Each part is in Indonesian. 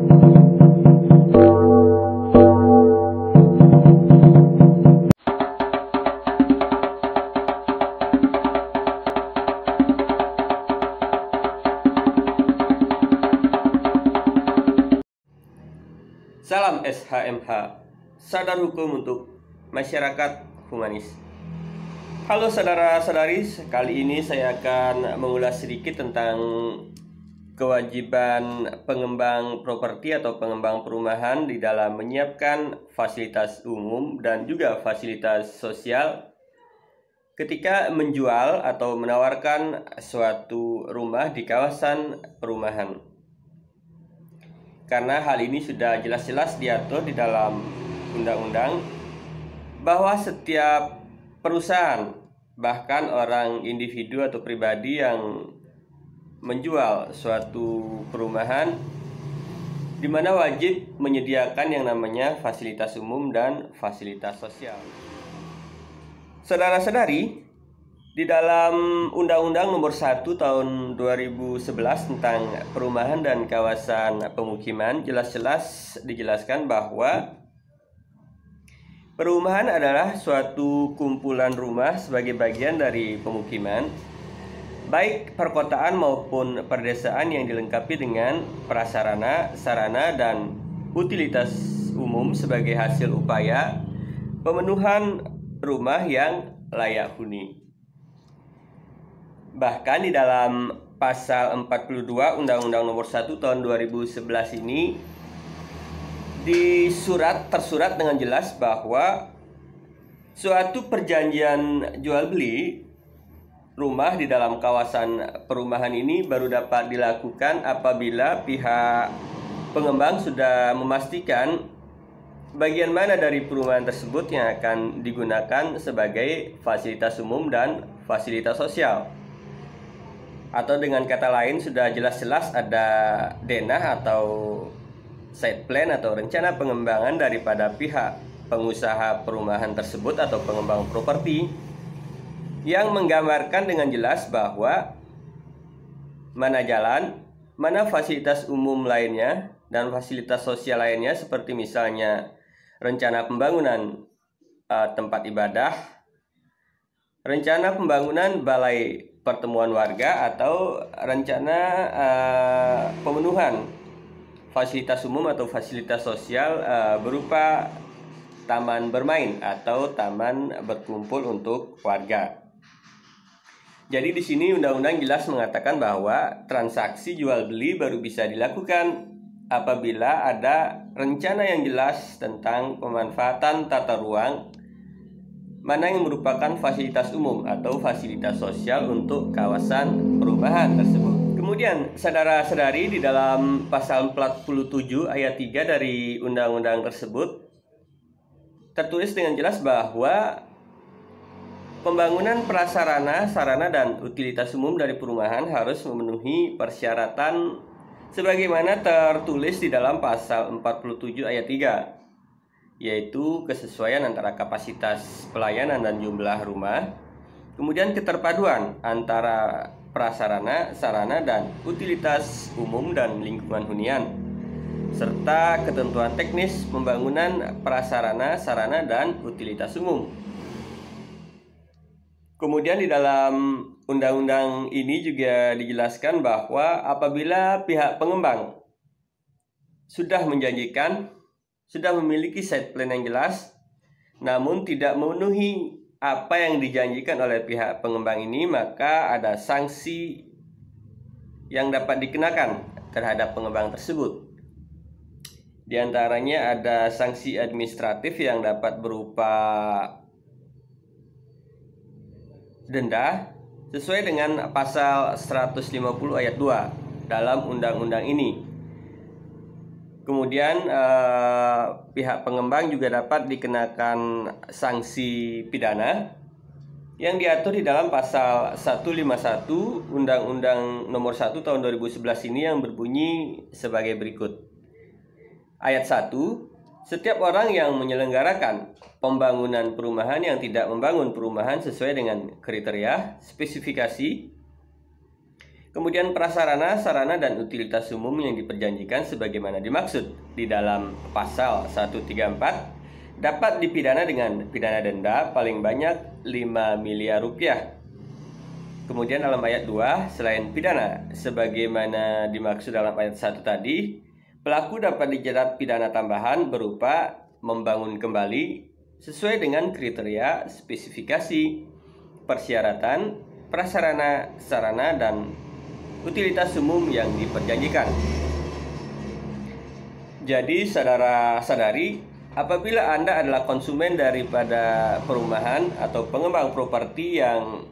Salam SHMH, sadar hukum untuk masyarakat humanis. Halo saudara-saudari, kali ini saya akan mengulas sedikit tentang kewajiban pengembang properti atau pengembang perumahan di dalam menyiapkan fasilitas umum dan juga fasilitas sosial ketika menjual atau menawarkan suatu rumah di kawasan perumahan. Karena hal ini sudah jelas-jelas diatur di dalam undang-undang bahwa setiap perusahaan, bahkan orang individu atau pribadi yang menjual suatu perumahan, di mana wajib menyediakan yang namanya fasilitas umum dan fasilitas sosial. Saudara-saudari, di dalam Undang-Undang Nomor 1 Tahun 2011 tentang perumahan dan kawasan pemukiman jelas-jelas dijelaskan bahwa perumahan adalah suatu kumpulan rumah sebagai bagian dari pemukiman, baik perkotaan maupun perdesaan yang dilengkapi dengan prasarana, sarana, dan utilitas umum sebagai hasil upaya pemenuhan rumah yang layak huni. Bahkan di dalam pasal 42 Undang-Undang Nomor 1 Tahun 2011 ini tersurat dengan jelas bahwa suatu perjanjian jual beli rumah di dalam kawasan perumahan ini baru dapat dilakukan apabila pihak pengembang sudah memastikan bagian mana dari perumahan tersebut yang akan digunakan sebagai fasilitas umum dan fasilitas sosial. Atau dengan kata lain sudah jelas-jelas ada denah atau site plan atau rencana pengembangan daripada pihak pengusaha perumahan tersebut atau pengembang properti yang menggambarkan dengan jelas bahwa mana jalan, mana fasilitas umum lainnya dan fasilitas sosial lainnya seperti misalnya rencana pembangunan tempat ibadah, rencana pembangunan balai pertemuan warga, atau rencana pemenuhan fasilitas umum atau fasilitas sosial berupa taman bermain atau taman berkumpul untuk warga. Jadi di sini undang-undang jelas mengatakan bahwa transaksi jual beli baru bisa dilakukan apabila ada rencana yang jelas tentang pemanfaatan tata ruang mana yang merupakan fasilitas umum atau fasilitas sosial untuk kawasan perumahan tersebut. Kemudian saudara-saudari, di dalam pasal 47 ayat 3 dari undang-undang tersebut tertulis dengan jelas bahwa pembangunan prasarana, sarana, dan utilitas umum dari perumahan harus memenuhi persyaratan sebagaimana tertulis di dalam pasal 47 ayat 3, yaitu kesesuaian antara kapasitas pelayanan dan jumlah rumah, kemudian keterpaduan antara prasarana, sarana, dan utilitas umum dan lingkungan hunian, serta ketentuan teknis pembangunan prasarana, sarana, dan utilitas umum. Kemudian di dalam undang-undang ini juga dijelaskan bahwa apabila pihak pengembang sudah memiliki site plan yang jelas, namun tidak memenuhi apa yang dijanjikan oleh pihak pengembang ini, maka ada sanksi yang dapat dikenakan terhadap pengembang tersebut. Di antaranya ada sanksi administratif yang dapat berupa denda sesuai dengan pasal 150 ayat 2 dalam undang-undang ini. Kemudian pihak pengembang juga dapat dikenakan sanksi pidana yang diatur di dalam pasal 151 Undang-Undang Nomor 1 Tahun 2011 ini yang berbunyi sebagai berikut. Ayat 1, setiap orang yang menyelenggarakan pembangunan perumahan yang tidak membangun perumahan sesuai dengan kriteria, spesifikasi, Kemudian prasarana, sarana, dan utilitas umum yang diperjanjikan sebagaimana dimaksud di dalam pasal 134 dapat dipidana dengan pidana denda paling banyak 5 miliar rupiah. Kemudian dalam ayat 2, selain pidana sebagaimana dimaksud dalam ayat 1 tadi, pelaku dapat dijerat pidana tambahan berupa membangun kembali sesuai dengan kriteria, spesifikasi, persyaratan, prasarana, sarana, dan utilitas umum yang diperjanjikan. Jadi saudara-saudari, apabila Anda adalah konsumen daripada perumahan atau pengembang properti yang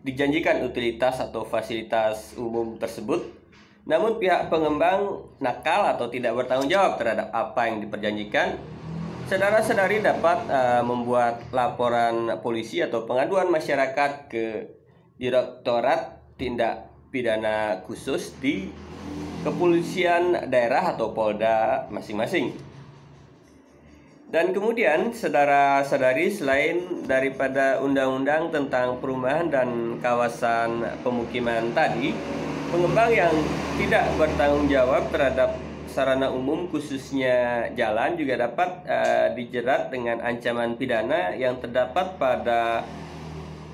dijanjikan utilitas atau fasilitas umum tersebut, namun pihak pengembang nakal atau tidak bertanggung jawab terhadap apa yang diperjanjikan, saudara-saudari dapat membuat laporan polisi atau pengaduan masyarakat ke Direktorat Tindak Pidana Khusus di Kepolisian Daerah atau Polda masing-masing. Dan kemudian saudara-saudari, selain daripada undang-undang tentang perumahan dan kawasan pemukiman tadi, pengembang yang tidak bertanggung jawab terhadap sarana umum khususnya jalan juga dapat dijerat dengan ancaman pidana yang terdapat pada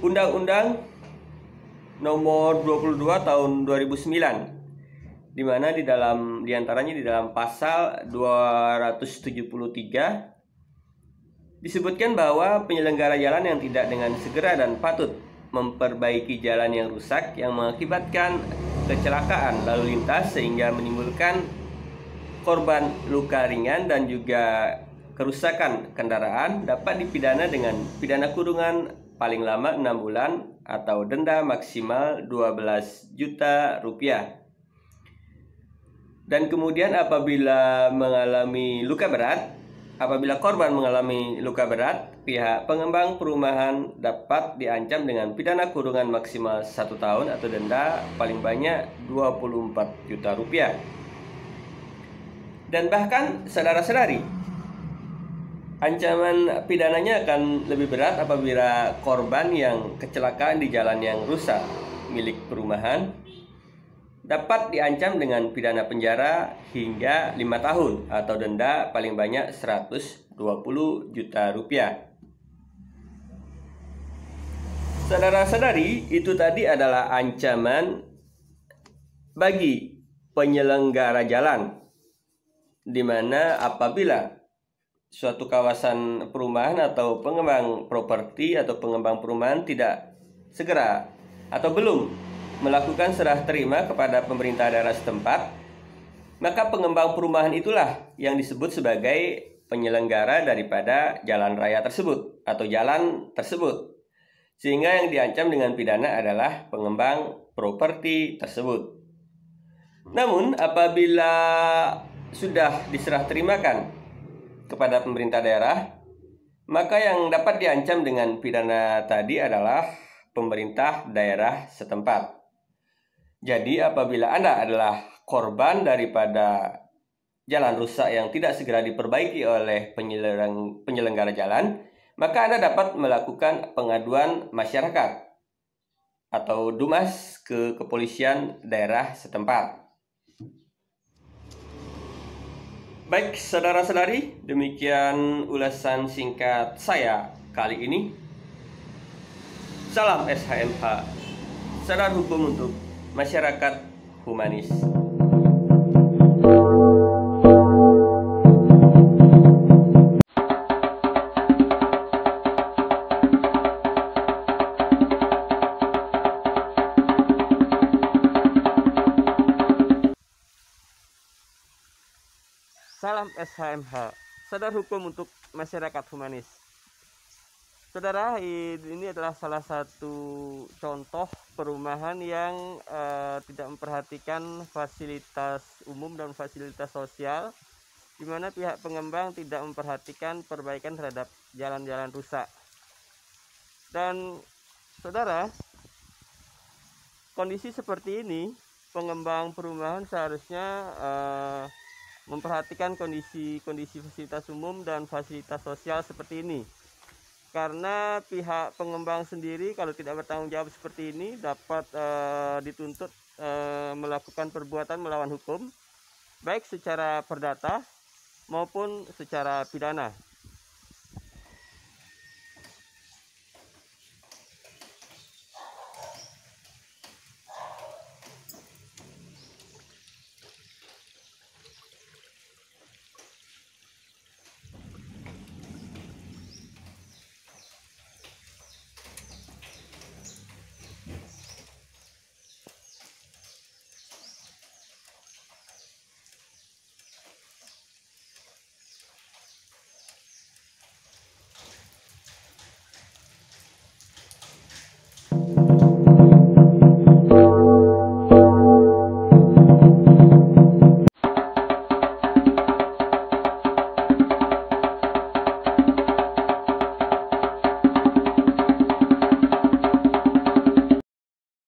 Undang-Undang Nomor 22 Tahun 2009, di mana diantaranya di dalam pasal 273 disebutkan bahwa penyelenggara jalan yang tidak dengan segera dan patut memperbaiki jalan yang rusak yang mengakibatkan kecelakaan lalu lintas sehingga menimbulkan korban luka ringan dan juga kerusakan kendaraan dapat dipidana dengan pidana kurungan paling lama 6 bulan atau denda maksimal 12 juta rupiah. Dan kemudian apabila korban mengalami luka berat, pihak pengembang perumahan dapat diancam dengan pidana kurungan maksimal 1 tahun atau denda paling banyak 24 juta rupiah. Dan bahkan saudara-saudari, ancaman pidananya akan lebih berat apabila korban yang kecelakaan di jalan yang rusak milik perumahan dapat diancam dengan pidana penjara hingga 5 tahun atau denda paling banyak 120 juta rupiah. Saudara-saudari, itu tadi adalah ancaman bagi penyelenggara jalan, di mana apabila suatu kawasan perumahan atau pengembang properti atau pengembang perumahan tidak segera atau belum melakukan serah terima kepada pemerintah daerah setempat, maka pengembang perumahan itulah yang disebut sebagai penyelenggara daripada jalan raya tersebut atau jalan tersebut. Sehingga yang diancam dengan pidana adalah pengembang properti tersebut. Namun apabila sudah diserah terimakan kepada pemerintah daerah, maka yang dapat diancam dengan pidana tadi adalah pemerintah daerah setempat. Jadi apabila Anda adalah korban daripada jalan rusak yang tidak segera diperbaiki oleh penyelenggara jalan, maka Anda dapat melakukan pengaduan masyarakat atau DUMAS ke kepolisian daerah setempat. Baik saudara-saudari, demikian ulasan singkat saya kali ini. Salam SHMH, sadar hukum untuk masyarakat humanis. Salam SHMH, sadar hukum untuk masyarakat humanis. Saudara, ini adalah salah satu contoh perumahan yang tidak memperhatikan fasilitas umum dan fasilitas sosial, di mana pihak pengembang tidak memperhatikan perbaikan terhadap jalan-jalan rusak. Dan saudara, kondisi seperti ini, pengembang perumahan seharusnya memperhatikan kondisi fasilitas umum dan fasilitas sosial seperti ini. Karena pihak pengembang sendiri kalau tidak bertanggung jawab seperti ini dapat dituntut melakukan perbuatan melawan hukum, baik secara perdata maupun secara pidana.